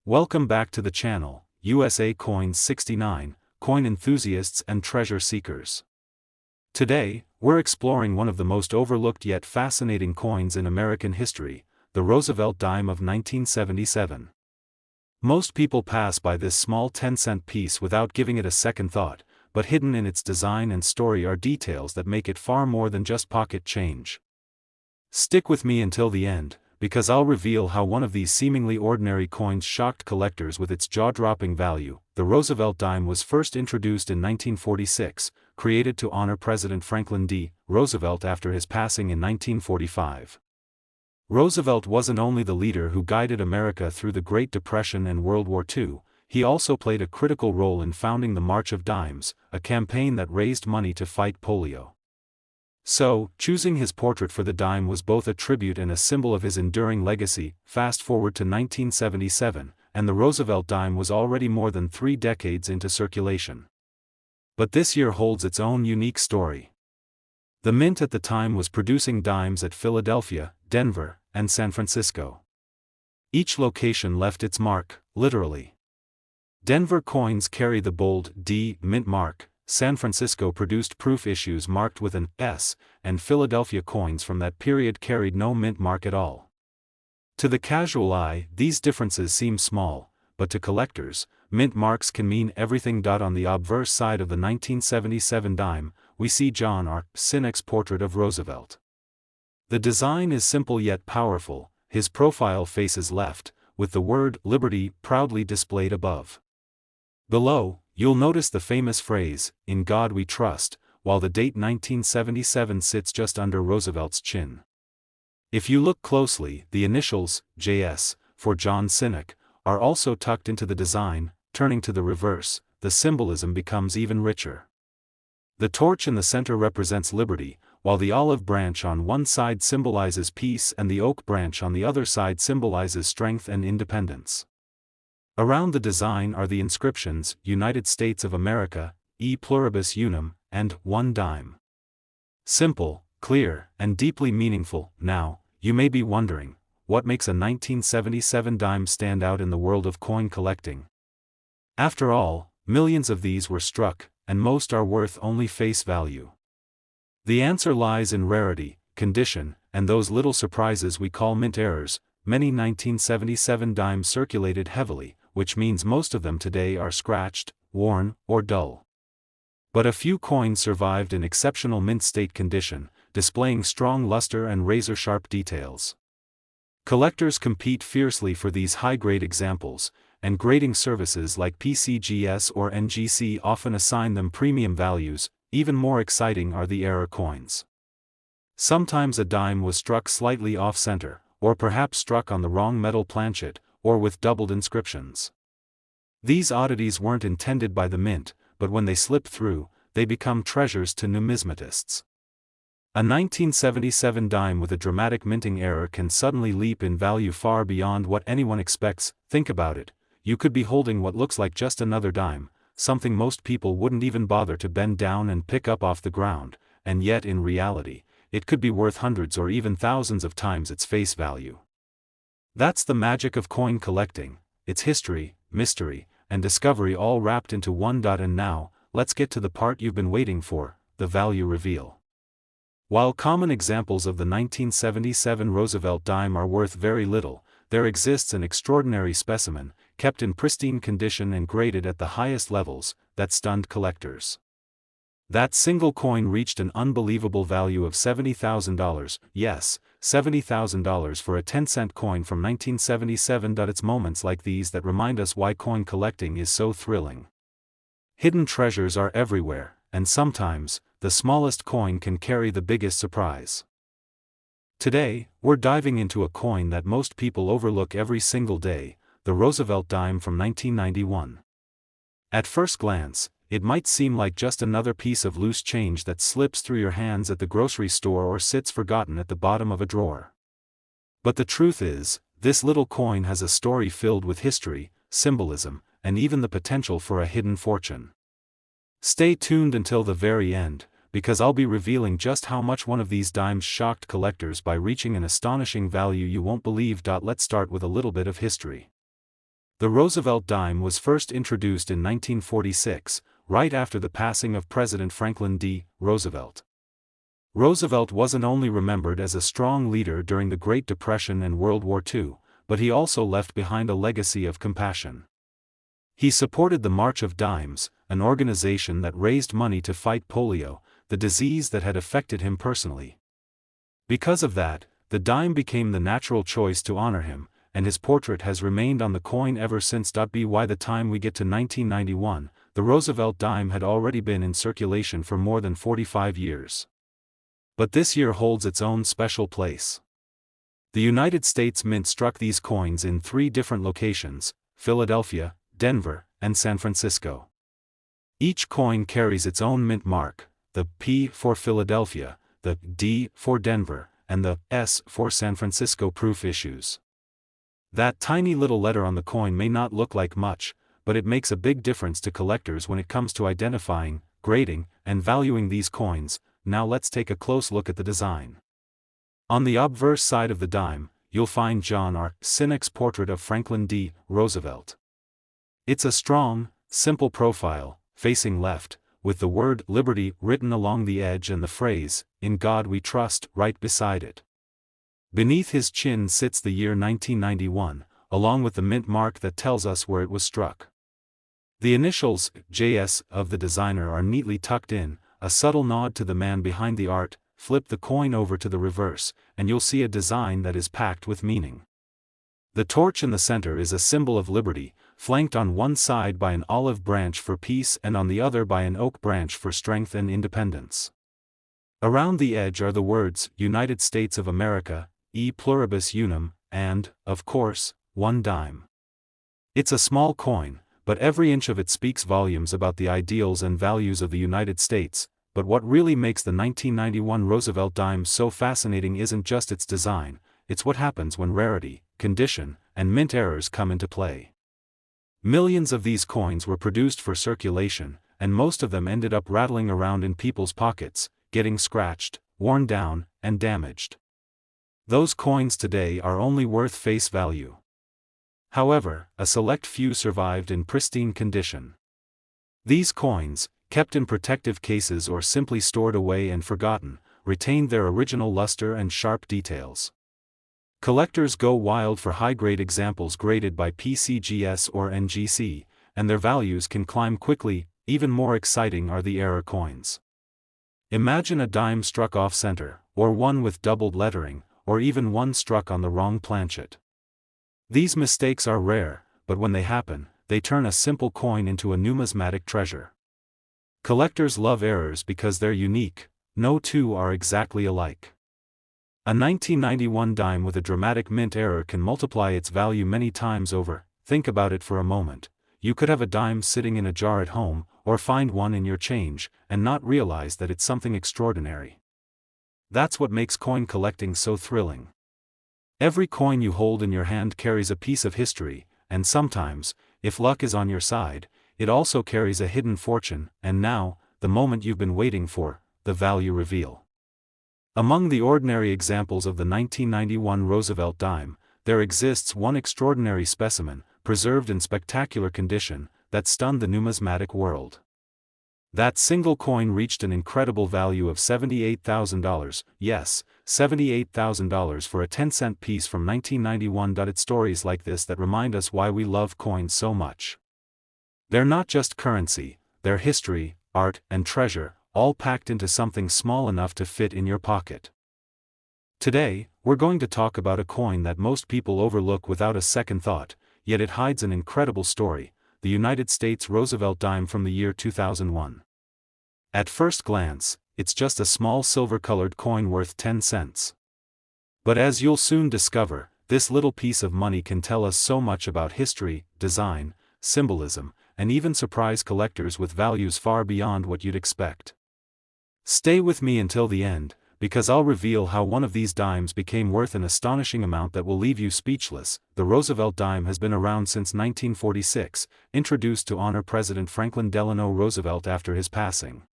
Welcome back to the channel, USA Coins 69, coin enthusiasts and treasure seekers. Today, we're exploring one of the most overlooked yet fascinating coins in American history, the Roosevelt Dime of 1977. Most people pass by this small 10-cent piece without giving it a second thought, but hidden in its design and story are details that make it far more than just pocket change. Stick with me until the end, because I'll reveal how one of these seemingly ordinary coins shocked collectors with its jaw-dropping value. The Roosevelt dime was first introduced in 1946, created to honor President Franklin D. Roosevelt after his passing in 1945. Roosevelt wasn't only the leader who guided America through the Great Depression and World War II, he also played a critical role in founding the March of Dimes, a campaign that raised money to fight polio. So, choosing his portrait for the dime was both a tribute and a symbol of his enduring legacy. Fast forward to 1977, and the Roosevelt dime was already more than 3 decades into circulation. But this year holds its own unique story. The mint at the time was producing dimes at Philadelphia, Denver, and San Francisco. Each location left its mark, literally. Denver coins carry the bold D mint mark. San Francisco produced proof issues marked with an S, and Philadelphia coins from that period carried no mint mark at all. To the casual eye, these differences seem small, but to collectors, mint marks can mean everything. On the obverse side of the 1977 dime, we see John R. Sinek's portrait of Roosevelt. The design is simple yet powerful. His profile faces left, with the word Liberty proudly displayed above. Below, you'll notice the famous phrase, "In God We Trust," while the date 1977 sits just under Roosevelt's chin. If you look closely, the initials, JS, for John Sinek, are also tucked into the design. Turning to the reverse, the symbolism becomes even richer. The torch in the center represents liberty, while the olive branch on one side symbolizes peace and the oak branch on the other side symbolizes strength and independence. Around the design are the inscriptions, United States of America, E pluribus unum, and One Dime. Simple, clear, and deeply meaningful. Now, you may be wondering, what makes a 1977 dime stand out in the world of coin collecting? After all, millions of these were struck, and most are worth only face value. The answer lies in rarity, condition, and those little surprises we call mint errors. Many 1977 dimes circulated heavily, which means most of them today are scratched, worn, or dull. But a few coins survived in exceptional mint state condition, displaying strong luster and razor-sharp details. Collectors compete fiercely for these high-grade examples, and grading services like PCGS or NGC often assign them premium values. Even more exciting are the error coins. Sometimes a dime was struck slightly off-center, or perhaps struck on the wrong metal planchet, or with doubled inscriptions. These oddities weren't intended by the mint, but when they slip through, they become treasures to numismatists. A 1977 dime with a dramatic minting error can suddenly leap in value far beyond what anyone expects. Think about it, you could be holding what looks like just another dime, something most people wouldn't even bother to bend down and pick up off the ground, and yet in reality, it could be worth hundreds or even thousands of times its face value. That's the magic of coin collecting, its history, mystery, and discovery all wrapped into one. And now, let's get to the part you've been waiting for, the value reveal. While common examples of the 1977 Roosevelt dime are worth very little, there exists an extraordinary specimen, kept in pristine condition and graded at the highest levels, that stunned collectors. That single coin reached an unbelievable value of $70,000, yes, $70,000 for a 10-cent coin from 1977. It's moments like these that remind us why coin collecting is so thrilling. Hidden treasures are everywhere, and sometimes, the smallest coin can carry the biggest surprise. Today, we're diving into a coin that most people overlook every single day, the Roosevelt dime from 1991. At first glance, it might seem like just another piece of loose change that slips through your hands at the grocery store or sits forgotten at the bottom of a drawer. But the truth is, this little coin has a story filled with history, symbolism, and even the potential for a hidden fortune. Stay tuned until the very end, because I'll be revealing just how much one of these dimes shocked collectors by reaching an astonishing value you won't believe. Let's start with a little bit of history. The Roosevelt dime was first introduced in 1946, right after the passing of President Franklin D. Roosevelt. Roosevelt wasn't only remembered as a strong leader during the Great Depression and World War II, but he also left behind a legacy of compassion. He supported the March of Dimes, an organization that raised money to fight polio, the disease that had affected him personally. Because of that, the dime became the natural choice to honor him, and his portrait has remained on the coin ever since. By the time we get to 1991, the Roosevelt dime had already been in circulation for more than 45 years. But this year holds its own special place. The United States Mint struck these coins in 3 different locations: Philadelphia, Denver, and San Francisco. Each coin carries its own mint mark, the P for Philadelphia, the D for Denver, and the S for San Francisco proof issues. That tiny little letter on the coin may not look like much, but it makes a big difference to collectors when it comes to identifying, grading, and valuing these coins. Now let's take a close look at the design. On the obverse side of the dime, you'll find John R. Sinek's portrait of Franklin D. Roosevelt. It's a strong, simple profile, facing left, with the word liberty written along the edge and the phrase, "In God We Trust," right beside it. Beneath his chin sits the year 1991, along with the mint mark that tells us where it was struck. The initials, JS, of the designer are neatly tucked in, a subtle nod to the man behind the art. Flip the coin over to the reverse, and you'll see a design that is packed with meaning. The torch in the center is a symbol of liberty, flanked on one side by an olive branch for peace and on the other by an oak branch for strength and independence. Around the edge are the words, United States of America, E pluribus unum, and, of course, 1 dime. It's a small coin, but every inch of it speaks volumes about the ideals and values of the United States. But what really makes the 1991 Roosevelt dime so fascinating isn't just its design, it's what happens when rarity, condition, and mint errors come into play. Millions of these coins were produced for circulation, and most of them ended up rattling around in people's pockets, getting scratched, worn down, and damaged. Those coins today are only worth face value. However, a select few survived in pristine condition. These coins, kept in protective cases or simply stored away and forgotten, retained their original luster and sharp details. Collectors go wild for high-grade examples graded by PCGS or NGC, and their values can climb quickly. Even more exciting are the error coins. Imagine a dime struck off-center, or one with doubled lettering, or even one struck on the wrong planchet. These mistakes are rare, but when they happen, they turn a simple coin into a numismatic treasure. Collectors love errors because they're unique. No two are exactly alike. A 1991 dime with a dramatic mint error can multiply its value many times over. Think about it for a moment. You could have a dime sitting in a jar at home, or find one in your change, and not realize that it's something extraordinary. That's what makes coin collecting so thrilling. Every coin you hold in your hand carries a piece of history, and sometimes, if luck is on your side, it also carries a hidden fortune. And now, the moment you've been waiting for, the value reveal. Among the ordinary examples of the 1991 Roosevelt dime, there exists one extraordinary specimen, preserved in spectacular condition, that stunned the numismatic world. That single coin reached an incredible value of $78,000, yes, $78,000 for a 10-cent piece from 1991. It's stories like this that remind us why we love coins so much. They're not just currency, they're history, art, and treasure, all packed into something small enough to fit in your pocket. Today, we're going to talk about a coin that most people overlook without a second thought, yet it hides an incredible story: the United States Roosevelt dime from the year 2001. At first glance, it's just a small silver-colored coin worth 10 cents. But as you'll soon discover, this little piece of money can tell us so much about history, design, symbolism, and even surprise collectors with values far beyond what you'd expect. Stay with me until the end, because I'll reveal how one of these dimes became worth an astonishing amount that will leave you speechless. The Roosevelt dime has been around since 1946, introduced to honor President Franklin Delano Roosevelt after his passing.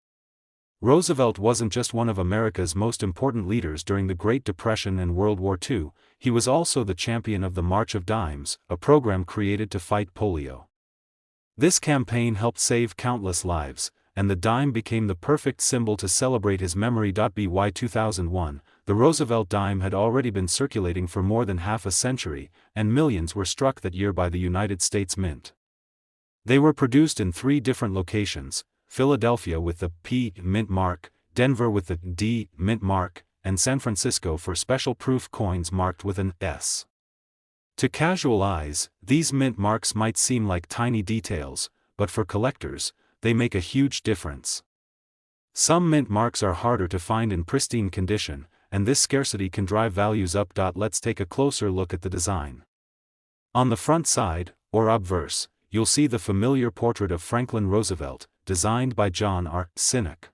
Roosevelt wasn't just one of America's most important leaders during the Great Depression and World War II, he was also the champion of the March of Dimes, a program created to fight polio. This campaign helped save countless lives, and the dime became the perfect symbol to celebrate his memory. By 2001, the Roosevelt dime had already been circulating for more than half a century, and millions were struck that year by the United States Mint. They were produced in 3 different locations: Philadelphia with the P mint mark, Denver with the D mint mark, and San Francisco for special proof coins marked with an S. To casual eyes, these mint marks might seem like tiny details, but for collectors, they make a huge difference. Some mint marks are harder to find in pristine condition, and this scarcity can drive values up. Let's take a closer look at the design. On the front side, or obverse, you'll see the familiar portrait of Franklin Roosevelt, designed by John R. Sinek.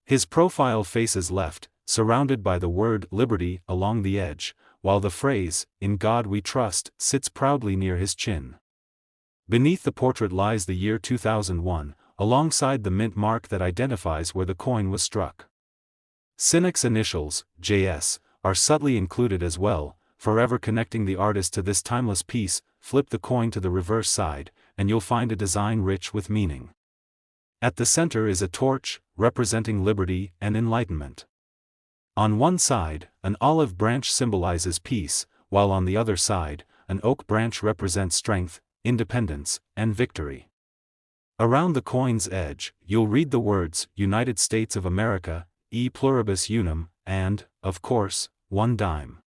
His profile faces left, surrounded by the word Liberty along the edge, while the phrase, "In God We Trust," sits proudly near his chin. Beneath the portrait lies the year 2001, alongside the mint mark that identifies where the coin was struck. Sinek's initials, JS, are subtly included as well, forever connecting the artist to this timeless piece. Flip the coin to the reverse side, and you'll find a design rich with meaning. At the center is a torch, representing liberty and enlightenment. On one side, an olive branch symbolizes peace, while on the other side, an oak branch represents strength, independence, and victory. Around the coin's edge, you'll read the words, United States of America, e pluribus unum, and, of course, one dime.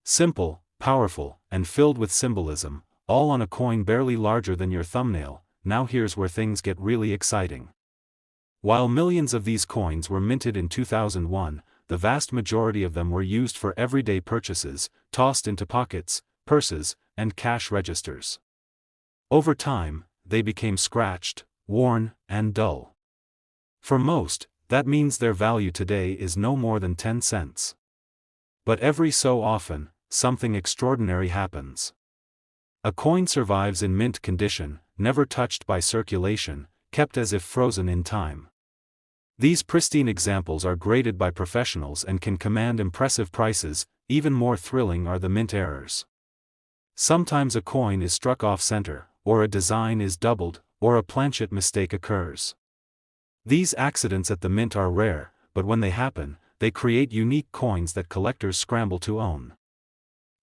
Simple, powerful, and filled with symbolism, all on a coin barely larger than your thumbnail. Now here's where things get really exciting. While millions of these coins were minted in 2001, the vast majority of them were used for everyday purchases, tossed into pockets, purses, and cash registers. Over time, they became scratched, worn, and dull. For most, that means their value today is no more than 10 cents. But every so often, something extraordinary happens. A coin survives in mint condition, never touched by circulation, kept as if frozen in time. These pristine examples are graded by professionals and can command impressive prices. Even more thrilling are the mint errors. Sometimes a coin is struck off-center, or a design is doubled, or a planchet mistake occurs. These accidents at the mint are rare, but when they happen, they create unique coins that collectors scramble to own.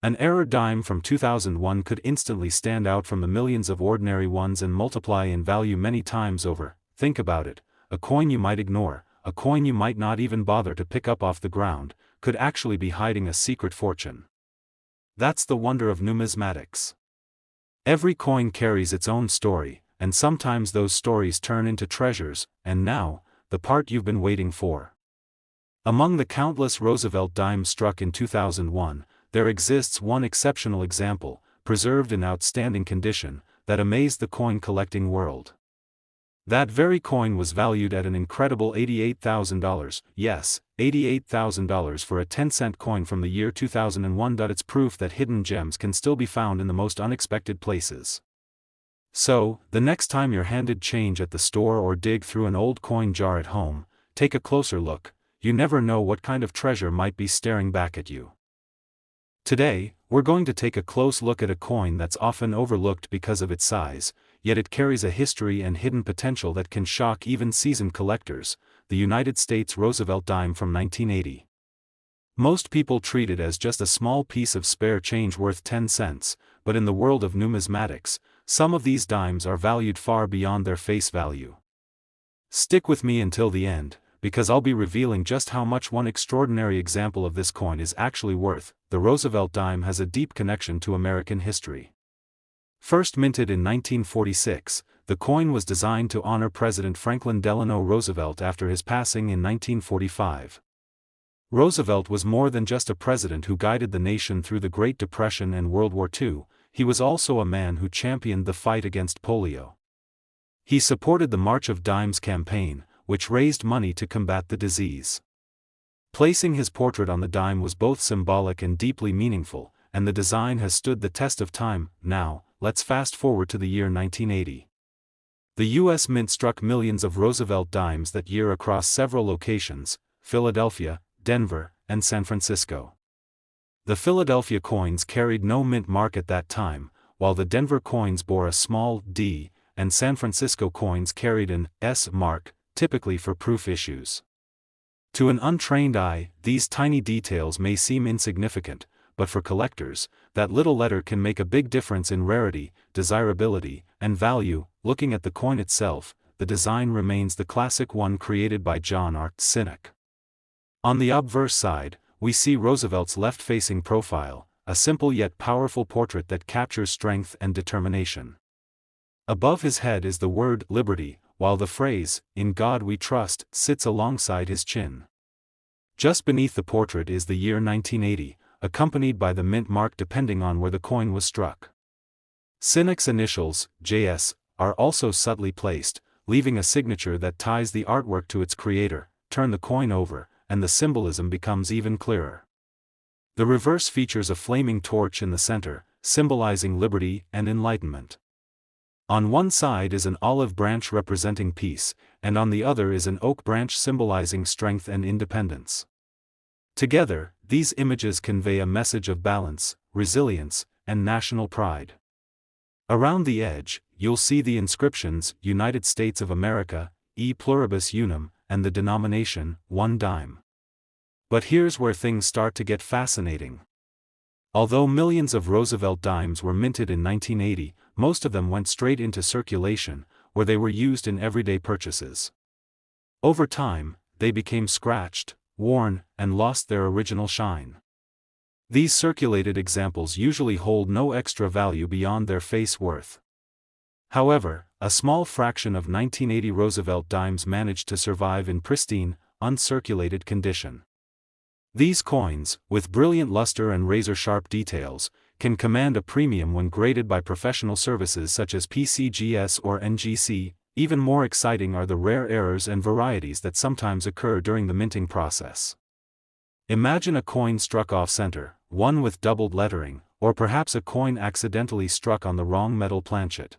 An error dime from 2001 could instantly stand out from the millions of ordinary ones and multiply in value many times over. Think about it, a coin you might ignore, a coin you might not even bother to pick up off the ground, could actually be hiding a secret fortune. That's the wonder of numismatics. Every coin carries its own story, and sometimes those stories turn into treasures. And now, the part you've been waiting for. Among the countless Roosevelt dimes struck in 2001, there exists one exceptional example, preserved in outstanding condition, that amazed the coin collecting world. That very coin was valued at an incredible $88,000, yes, $88,000 for a 10-cent coin from the year 2001. It's proof that hidden gems can still be found in the most unexpected places. So, the next time you're handed change at the store or dig through an old coin jar at home, take a closer look. You never know what kind of treasure might be staring back at you. Today, we're going to take a close look at a coin that's often overlooked because of its size, yet it carries a history and hidden potential that can shock even seasoned collectors: the United States Roosevelt dime from 1980. Most people treat it as just a small piece of spare change worth 10 cents, but in the world of numismatics, some of these dimes are valued far beyond their face value. Stick with me until the end, because I'll be revealing just how much one extraordinary example of this coin is actually worth. The Roosevelt dime has a deep connection to American history. First minted in 1946, the coin was designed to honor President Franklin Delano Roosevelt after his passing in 1945. Roosevelt was more than just a president who guided the nation through the Great Depression and World War II, he was also a man who championed the fight against polio. He supported the March of Dimes campaign, which raised money to combat the disease. Placing his portrait on the dime was both symbolic and deeply meaningful, and the design has stood the test of time. Now, let's fast forward to the year 1980. The U.S. Mint struck millions of Roosevelt dimes that year across several locations: Philadelphia, Denver, and San Francisco. The Philadelphia coins carried no mint mark at that time, while the Denver coins bore a small D, and San Francisco coins carried an S mark, typically for proof issues. To an untrained eye, these tiny details may seem insignificant, but for collectors, that little letter can make a big difference in rarity, desirability, and value. Looking at the coin itself, the design remains the classic one created by John R. Cynic. On the obverse side, we see Roosevelt's left-facing profile, a simple yet powerful portrait that captures strength and determination. Above his head is the word liberty, while the phrase, "In God We Trust," sits alongside his chin. Just beneath the portrait is the year 1980, accompanied by the mint mark depending on where the coin was struck. Cynic's initials, JS, are also subtly placed, leaving a signature that ties the artwork to its creator. Turn the coin over, and the symbolism becomes even clearer. The reverse features a flaming torch in the center, symbolizing liberty and enlightenment. On one side is an olive branch representing peace, and on the other is an oak branch symbolizing strength and independence. Together, these images convey a message of balance, resilience, and national pride. Around the edge, you'll see the inscriptions, United States of America, E pluribus unum, and the denomination, 1 dime. But here's where things start to get fascinating. Although millions of Roosevelt dimes were minted in 1980, most of them went straight into circulation, where they were used in everyday purchases. Over time, they became scratched, worn, and lost their original shine. These circulated examples usually hold no extra value beyond their face worth. However, a small fraction of 1980 Roosevelt dimes managed to survive in pristine, uncirculated condition. These coins, with brilliant luster and razor-sharp details, can command a premium when graded by professional services such as PCGS or NGC. Even more exciting are the rare errors and varieties that sometimes occur during the minting process. Imagine a coin struck off-center, one with doubled lettering, or perhaps a coin accidentally struck on the wrong metal planchet.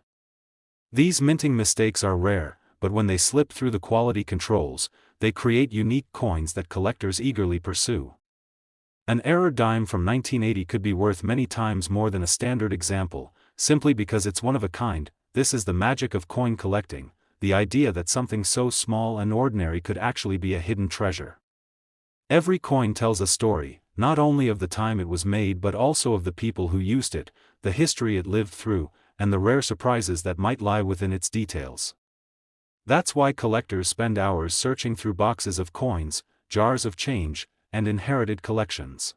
These minting mistakes are rare, but when they slip through the quality controls, they create unique coins that collectors eagerly pursue. An error dime from 1980 could be worth many times more than a standard example, simply because it's one of a kind. This is the magic of coin collecting, the idea that something so small and ordinary could actually be a hidden treasure. Every coin tells a story, not only of the time it was made but also of the people who used it, the history it lived through, and the rare surprises that might lie within its details. That's why collectors spend hours searching through boxes of coins, jars of change, and inherited collections.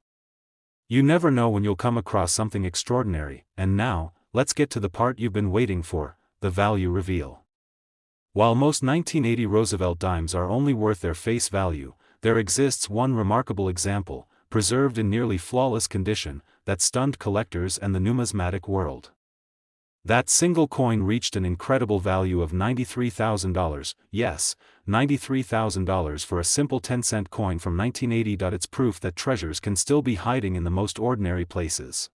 You never know when you'll come across something extraordinary, and now, let's get to the part you've been waiting for, the value reveal. While most 1980 Roosevelt dimes are only worth their face value, there exists one remarkable example, preserved in nearly flawless condition, that stunned collectors and the numismatic world. That single coin reached an incredible value of $93,000, yes, $93,000 for a simple 10-cent coin from 1980. It's proof that treasures can still be hiding in the most ordinary places.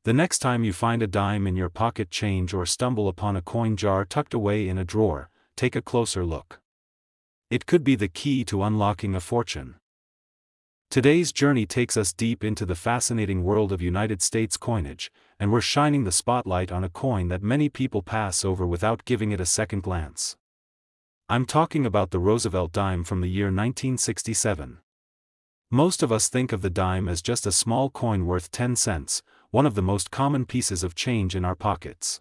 The next time you find a dime in your pocket change or stumble upon a coin jar tucked away in a drawer, take a closer look. It could be the key to unlocking a fortune. Today's journey takes us deep into the fascinating world of United States coinage, and we're shining the spotlight on a coin that many people pass over without giving it a second glance. I'm talking about the Roosevelt dime from the year 1967. Most of us think of the dime as just a small coin worth 10 cents, one of the most common pieces of change in our pockets.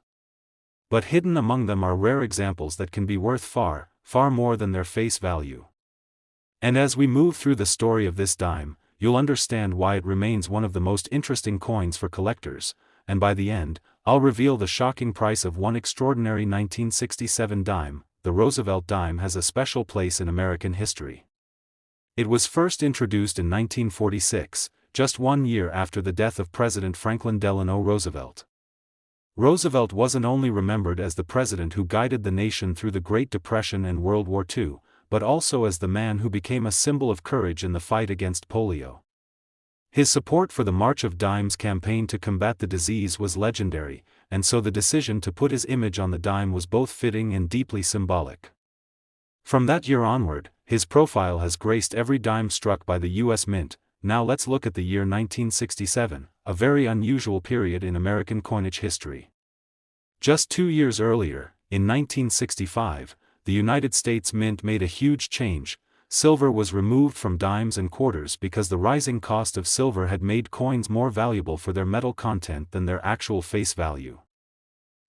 But hidden among them are rare examples that can be worth far, far more than their face value. And as we move through the story of this dime, you'll understand why it remains one of the most interesting coins for collectors, and by the end, I'll reveal the shocking price of one extraordinary 1967 dime. The Roosevelt dime has a special place in American history. It was first introduced in 1946, just 1 year after the death of President Franklin Delano Roosevelt. Roosevelt wasn't only remembered as the president who guided the nation through the Great Depression and World War II, but also as the man who became a symbol of courage in the fight against polio. His support for the March of Dimes campaign to combat the disease was legendary, and so the decision to put his image on the dime was both fitting and deeply symbolic. From that year onward, his profile has graced every dime struck by the U.S. Mint, now let's look at the year 1967, a very unusual period in American coinage history. Just 2 years earlier, in 1965, the United States Mint made a huge change. Silver was removed from dimes and quarters because the rising cost of silver had made coins more valuable for their metal content than their actual face value.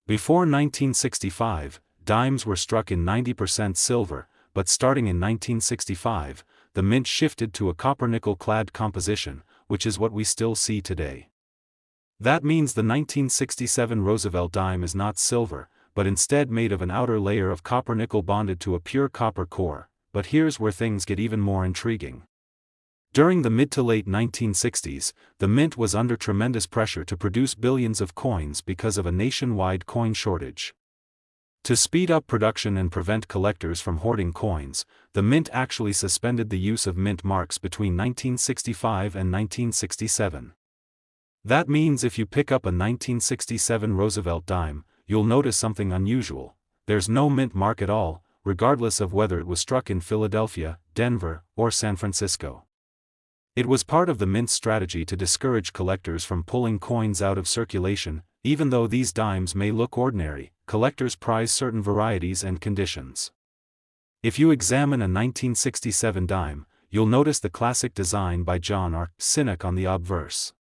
Before 1965, dimes were struck in 90% silver, but starting in 1965, the mint shifted to a copper-nickel-clad composition, which is what we still see today. That means the 1967 Roosevelt dime is not silver, but instead made of an outer layer of copper-nickel bonded to a pure copper core. But here's where things get even more intriguing. During the mid to late 1960s, the mint was under tremendous pressure to produce billions of coins because of a nationwide coin shortage. To speed up production and prevent collectors from hoarding coins, the mint actually suspended the use of mint marks between 1965 and 1967. That means if you pick up a 1967 Roosevelt dime, you'll notice something unusual. There's no mint mark at all, regardless of whether it was struck in Philadelphia, Denver, or San Francisco. It was part of the mint's strategy to discourage collectors from pulling coins out of circulation. Even though these dimes may look ordinary, collectors prize certain varieties and conditions. If you examine a 1967 dime, you'll notice the classic design by John R. Sinek on the obverse.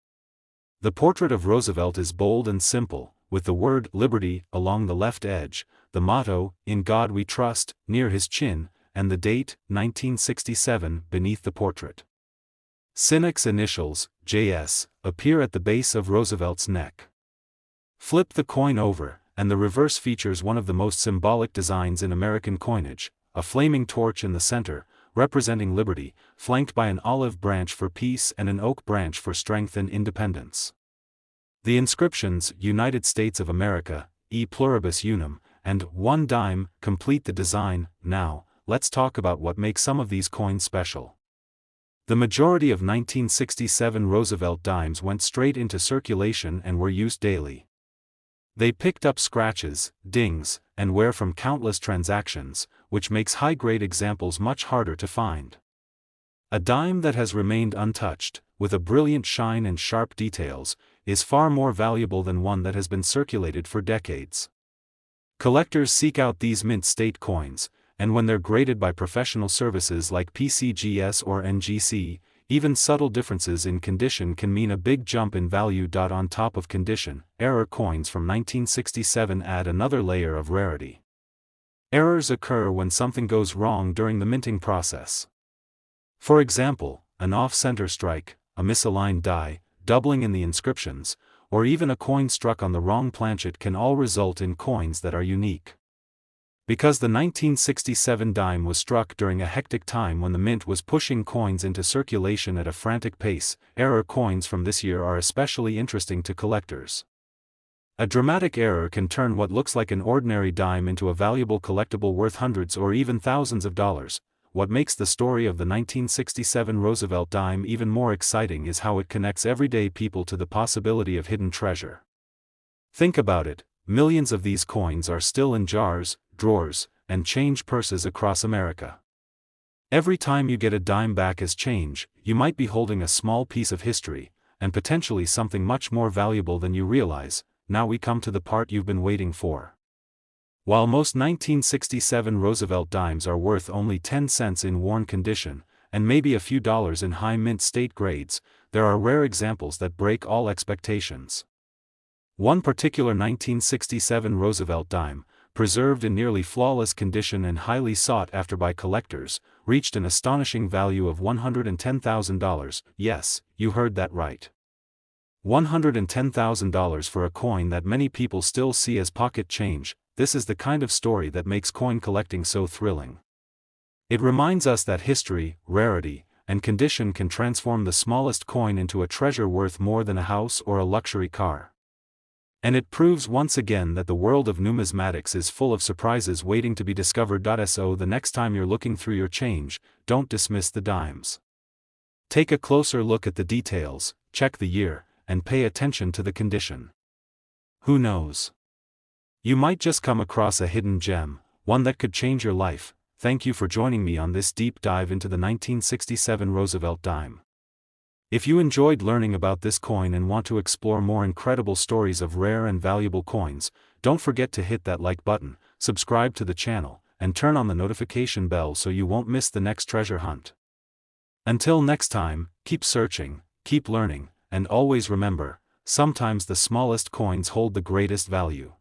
The portrait of Roosevelt is bold and simple, with the word "Liberty" along the left edge, the motto, "In God We Trust," near his chin, and the date, 1967, beneath the portrait. Sinek's initials, JS, appear at the base of Roosevelt's neck. Flip the coin over, and the reverse features one of the most symbolic designs in American coinage, a flaming torch in the center, representing liberty, flanked by an olive branch for peace and an oak branch for strength and independence. The inscriptions, "United States of America," "E Pluribus Unum," and "1 dime," complete the design. Now, let's talk about what makes some of these coins special. The majority of 1967 Roosevelt dimes went straight into circulation and were used daily. They picked up scratches, dings, and wear from countless transactions, which makes high-grade examples much harder to find. A dime that has remained untouched, with a brilliant shine and sharp details, is far more valuable than one that has been circulated for decades. Collectors seek out these mint state coins, and when they're graded by professional services like PCGS or NGC, even subtle differences in condition can mean a big jump in value. On top of condition, error coins from 1967 add another layer of rarity. Errors occur when something goes wrong during the minting process. For example, an off-center strike, a misaligned die, doubling in the inscriptions, or even a coin struck on the wrong planchet can all result in coins that are unique. Because the 1967 dime was struck during a hectic time when the mint was pushing coins into circulation at a frantic pace, error coins from this year are especially interesting to collectors. A dramatic error can turn what looks like an ordinary dime into a valuable collectible worth hundreds or even thousands of dollars. What makes the story of the 1967 Roosevelt dime even more exciting is how it connects everyday people to the possibility of hidden treasure. Think about it, millions of these coins are still in jars, drawers, and change purses across America. Every time you get a dime back as change, you might be holding a small piece of history, and potentially something much more valuable than you realize. Now we come to the part you've been waiting for. While most 1967 Roosevelt dimes are worth only 10 cents in worn condition, and maybe a few dollars in high mint state grades, there are rare examples that break all expectations. One particular 1967 Roosevelt dime, preserved in nearly flawless condition and highly sought after by collectors, reached an astonishing value of $110,000. Yes, you heard that right. $110,000 for a coin that many people still see as pocket change. This is the kind of story that makes coin collecting so thrilling. It reminds us that history, rarity, and condition can transform the smallest coin into a treasure worth more than a house or a luxury car. And it proves once again that the world of numismatics is full of surprises waiting to be discovered. So the next time you're looking through your change, don't dismiss the dimes. Take a closer look at the details, check the year, and pay attention to the condition. Who knows? You might just come across a hidden gem, one that could change your life. Thank you for joining me on this deep dive into the 1967 Roosevelt dime. If you enjoyed learning about this coin and want to explore more incredible stories of rare and valuable coins, don't forget to hit that like button, subscribe to the channel, and turn on the notification bell so you won't miss the next treasure hunt. Until next time, keep searching, keep learning, and always remember, sometimes the smallest coins hold the greatest value.